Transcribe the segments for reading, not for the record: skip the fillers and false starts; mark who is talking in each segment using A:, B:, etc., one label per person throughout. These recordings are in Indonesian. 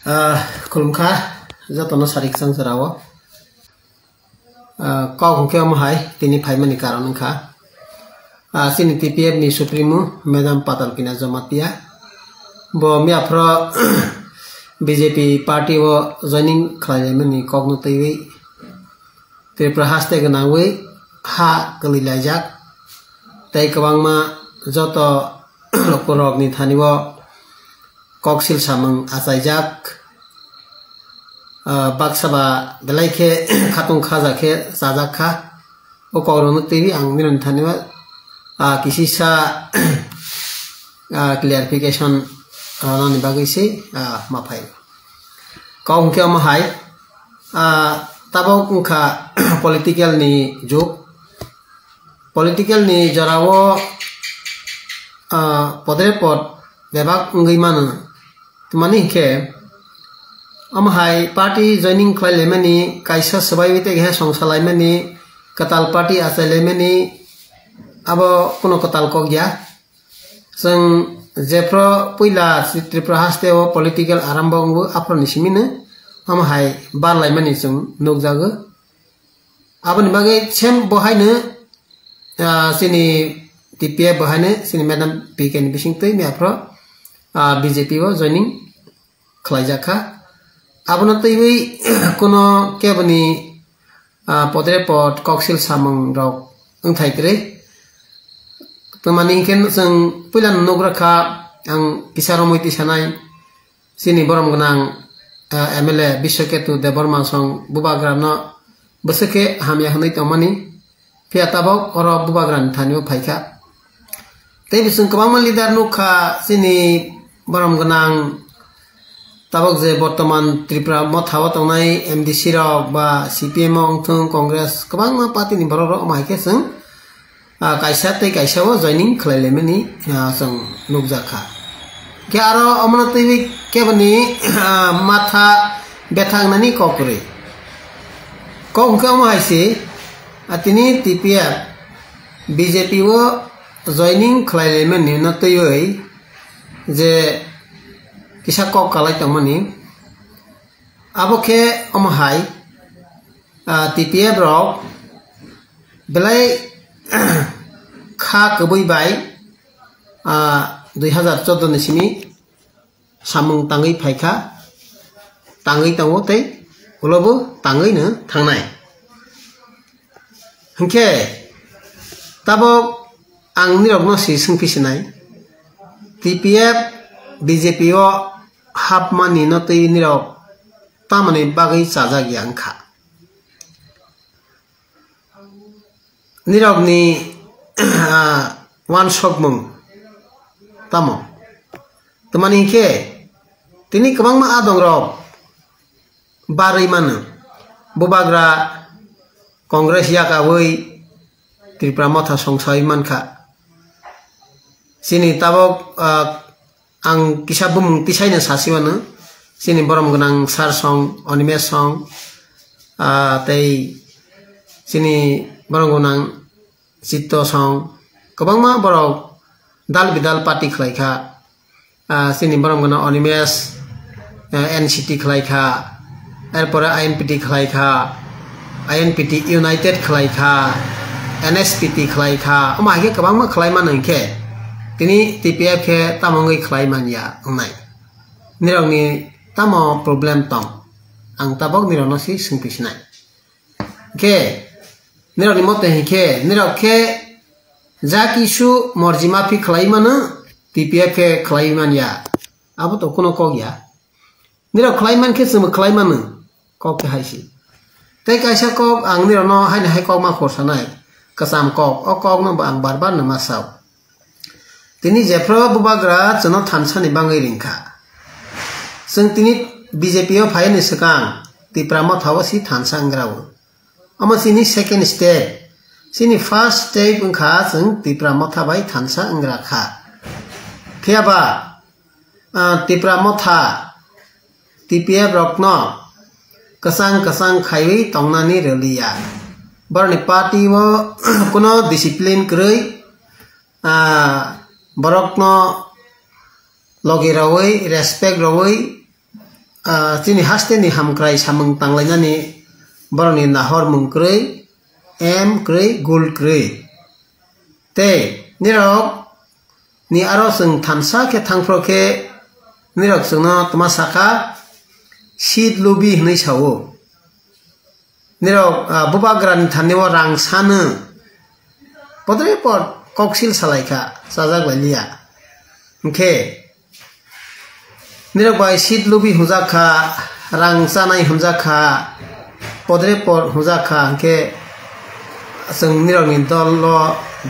A: Kulumkha jatono sarik sang sarawo kau hungke mahai tini phaimani karon kha sini TPF ni supremo Madam Patal Kina Jamatia bo mi afro BJP party wo joining khlaimani kokno teiwi Tripura haste ganawi ha kalilajak tai kwangma joto lokorok ni thaniwo koksil samang asaijak baksaba dalaike khatung khaja ke sajak kha o korono tv ang miron thaniwa kisi sa clarification nani bagisi maphai kaung ke mahai tabok kha political ni juk political ni jarawo podre pod bebak ngai mana tumani ke amhai party joining khailemani kaisa sabai wite ge songsalai katal party asalemani abo kuno katal ko gya seng jepro puila Tripura haste o political arambong apro nisimine amhai barlai mani sung nokjago aboni bagai chem bohaine sini TPF bohaine sini Madam PK bising tei mi apro BJP o joining khlaijaka abona teiwi kuno kebani podre pod koksil samang rok ungthai kre tumani ken seng pulan nogra kha ang kisaro moiti sanai sini borom gnang MLA Bishoketu Deborma song bubagramno beseke hamya hanai tomani piatabok oro bubagran thanio phaika tei bisung kabang leader nukha sini borom gnang tabok je bortoman Tripura mothawa tongnai MDC rok ba CPM ongthung Congress kabang party ni borok rok maike sung kaisa tei kaisa wo joining khlailemani sung nukjakha ke aro amna tei kebani matha bethangnani kokre kongka maise atini TPF BJP wo joining khlailemani na tei je kisa kok kalai tamani aboke amhai TPF rok belai kha kebui bai 2014 ni simi samung tangai phaika tangai tango tei ulobo tangai na thangnai hingke tabok ang nirokno si sungpisinai TPF BJP o hap mani no tei nirok tamani bagai sajagi angkha nirok ni one shot mung tamo temani ke tini kabang ma adong rok barai mana bubagra Congress yaka woi Tripura motha songsai mankha sini tabok ang kisabum tisaina sasiwana sini borom gnang sar song Onimesh song tei sini borom gnang Chitto song kabangma borok dal bidal party khlaikha sini borom gnang Onimesh NCT khlaikha erpore INPT khlaikha INPT United khlaikha NSPT khlaikha amage kabangma khlaima nangke tini TPF ke tamongai khlaiman ya ngai nirong ni tamo problem tong ang tabok nirong no si sungpisnai ke nirong ni mote ke nirong ke jaki su morji mafi khlaimana TPF ke khlaiman ya abo to kuno kog ya nirong khlaiman ke sum khlaiman kok ke haisi tei kaisa kok ang nirong no haina hai kok ma khorsanai kasam kok o kok no bang barbar na masau tini jepro bubagra chano thansani bangai ringkha sung tini BJP o phaini sekang Tripura mothawa si thansa angrawo ama sini second step sini first step ungkha sung Tripura mothabai thansa angra kha phiaba Tripura motha TPF rokno kasang khaiwi tongnani relia barni party wo kuno discipline krei borok no logi rawai respect rawai chini haste ni hamkrai samung tanglainani boroni nahor mungkrei krei gul krei te nirok ni aro sung thansa ke thangpro ke nirok sungno tuma saka shit lubi hnei sawo nirok bubagran thaniwa rang sanu podre por koksil salaika sajak balia ke nirok bai shit lubi hujaka rang sanai hujaka podre por hujaka ke sung nirok ni dol lo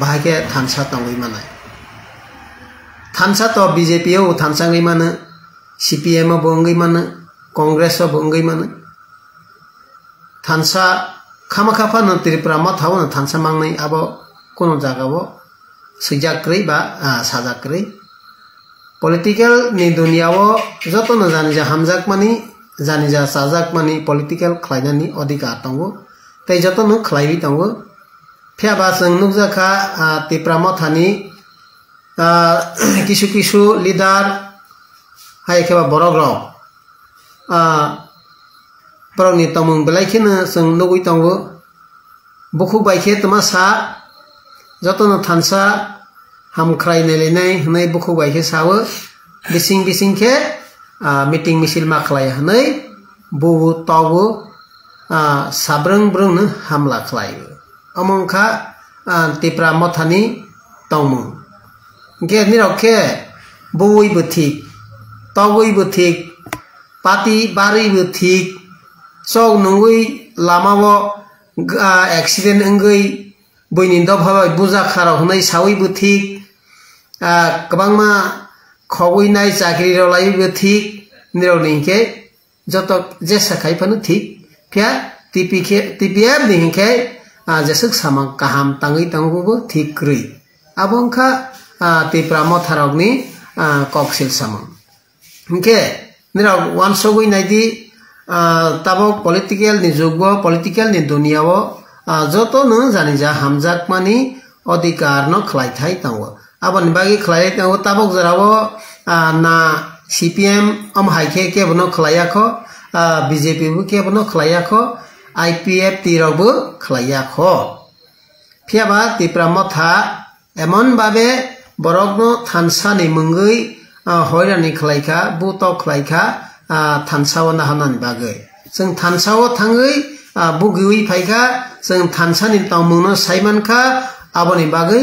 A: bahage thansa tangoi manai thansa to BJP o thansa ngai mana CPM o bongai mana Congress o bongai mana thansa khamakhafa no Tripura ma thaw na thansa mangnai abo kono jaga bo seijakrei ba sajakrei political ni dunia o joto no jani ja hamjak mani jani ja sajak mani political khlainani adhikar tango tai joto no khlaibi tango phiaba sung nukjaka Tripura ma thani kisu kisu leader hai keba borok rok borok ni tamung belai khina sung nugui tango buku baikhe tuma sa jotono thansa hamkhrai nelenai hnai buku baikhe sawo bising bising khe meeting misil ma khlai hnai bubu tawo sabrang brung hamla khlai amongkha Tripura mothani tongmung ke nirok ke bui buthik tawui buthik pati bari buthik sok nungui lama wo accident engui buini do bhabai buja khara hunai sawi buthik kabangma khogui nai chakri ro lai buthik nirok ningke joto jesa khai panu thik phya TPF ningke jesuk samang kaham tangi tangubu thik krui abongkha Tripura motharok ni koksil samang hingke nirok wansogui naidi tabok political ni jugbo political ni dunia o joto no jani ja hamjak mani adhikar no khlai thai tango aboni bagi khlai tango tabok jarao na CPM haikhe ke bono khlaiyakho BJP bu ke bono khlaiyakho IPF tirok bu khlaiyakho phiaba Tripura motha emon babe borok no thansa ni mungui hoirani khlaika buto khlaika thansa o na hanan bagai sung thansa o thangui bugui phaika sung thansa ni tamung no saimanka aboni bagai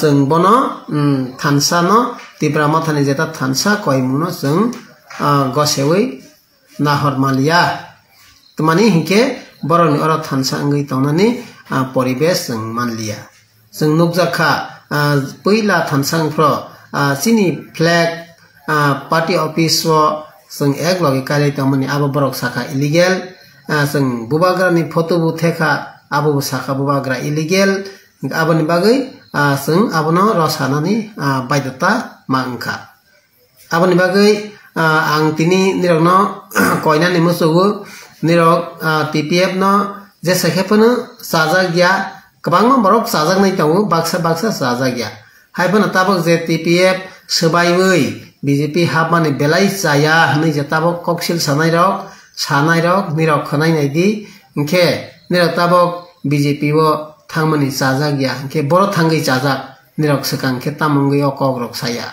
A: sung bono thansa no Tripura mothani jeta thansa koimuno sung gosewi nahor malia tmani hinke boroni oro thansa ngui tonani poribesh sung manlia sung nukjakha puila thansang pro sini flag party office o sung ek logi kale tamani abo borok saka illegal sung bubagra ni photo bu theka abo saka bubagra illegal aboni bagai sung abono rosanani baidota mangkha aboni bagai ang tini nirokno koina ni musugu nirok TPF no jesa khepano sajak ya kabangma borok sajak nai tango baksa baksa sajak ya haibana tabok je TPF sebaiwei BJP habmani belai jaya hnai je tabok koksil sanai rok nirok khanai nai di ingke nirok tabok BJP o thangmani sajak ya ingke boro thangai sajak nirok sakang ke tamungui okok rok saya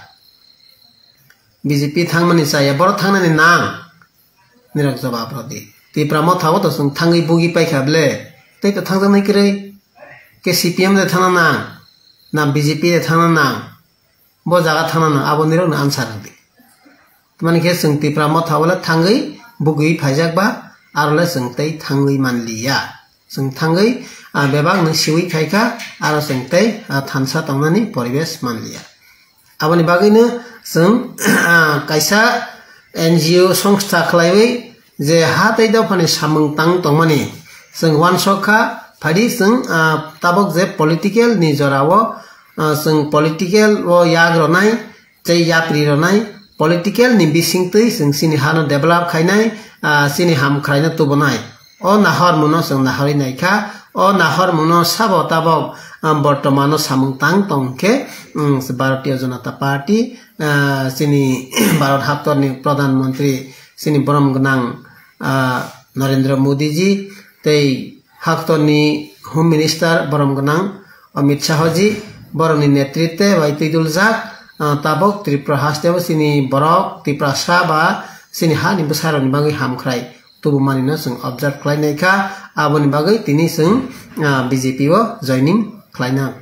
A: BJP thangmani saya boro thangnani nang nirok jawab rodi Tripura mothawo to sung thangai bugi paikhable tei to thangjak nai krei ke CPM de thana nang na BJP de thana nang bo jaga thana nang abo nirok na answer di mani ke sung Tripura mothawala thangai bugui phaijak ba arole sung tei thangai manliya sung thangai bebang no siwi khaika aro sung tei thansa tongnani poribesh manliya aboni bagai no sung kaisa NGO songstha khlaiwi je hatai dafani samung tang tongmani sung wansokha phadi sung tabok je political ni jorao sung political o yag ronai chei yapri ronai political ni bisingtui sung sini hano develop khainai sini ham khaina tubonai o nahor muno sung nahori naikha o nahor muno sabo tabok bortomano samung tang tongke Bharatiya Janata Party sini Bharat Haptor ni Pradhan Mantri sini borom genang Narendra Modi ji tei Haktoni Home Minister borom genang Amit Shah ji borom ni netritwe bai tuiduljak tabok Tripura hasteo sini borok Tripura ba sini ha ni besar ni bagai hamkrai tubuh manino sung observe khlainai kha aboni bagai tini sung BJP o joining khlaina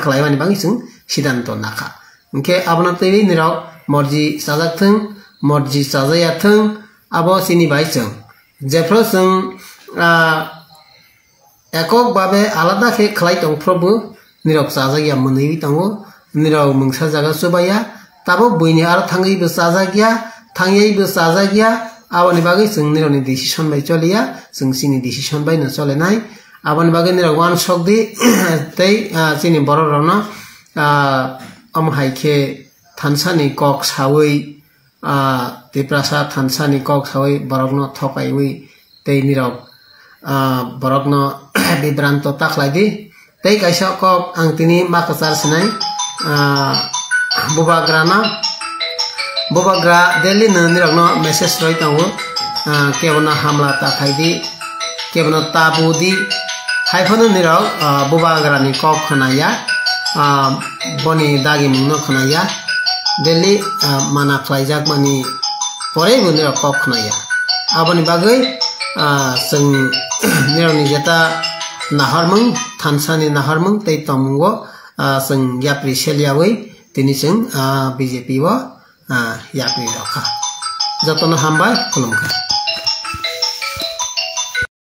A: khlaimani bagai sung sidanto nakha engke abona tei nirok morji sajak thung morji sajaya thung abo sini bai chung jefro sung ekok babe alada khe khlai tongfrobu nirok sajagya munui tongo nirok mungsa jaga subaya tabo buini aro thangi bo sajagya thangyai bo sajagya aboni bagai sung nirok ni decision bai cholia sung sini decision bai no cholenai aboni bagai nirok wan sokdi tei sini bororokno amhai khe thansani kok sawi Tripura thansani kok sawi borokno thokaiwi tei nirok borokno bibranto taklaidi tei kaisa kok ang tini makasar sinai bubagra Delhi nirokno message roi tango kebona hamla takhaidi kebona tabudi haifono nirok bubagra ni kok khanaya boni dagi mungno khanaya Delhi mana khlaijak mani pore bo nirok kok khanaya aboni bagai sung nirok ni jeta naharmung thansani naharmung tei tomungo sung yapri seliawi tini sung BJP wo yapri rokha jotono hambai khulumkha.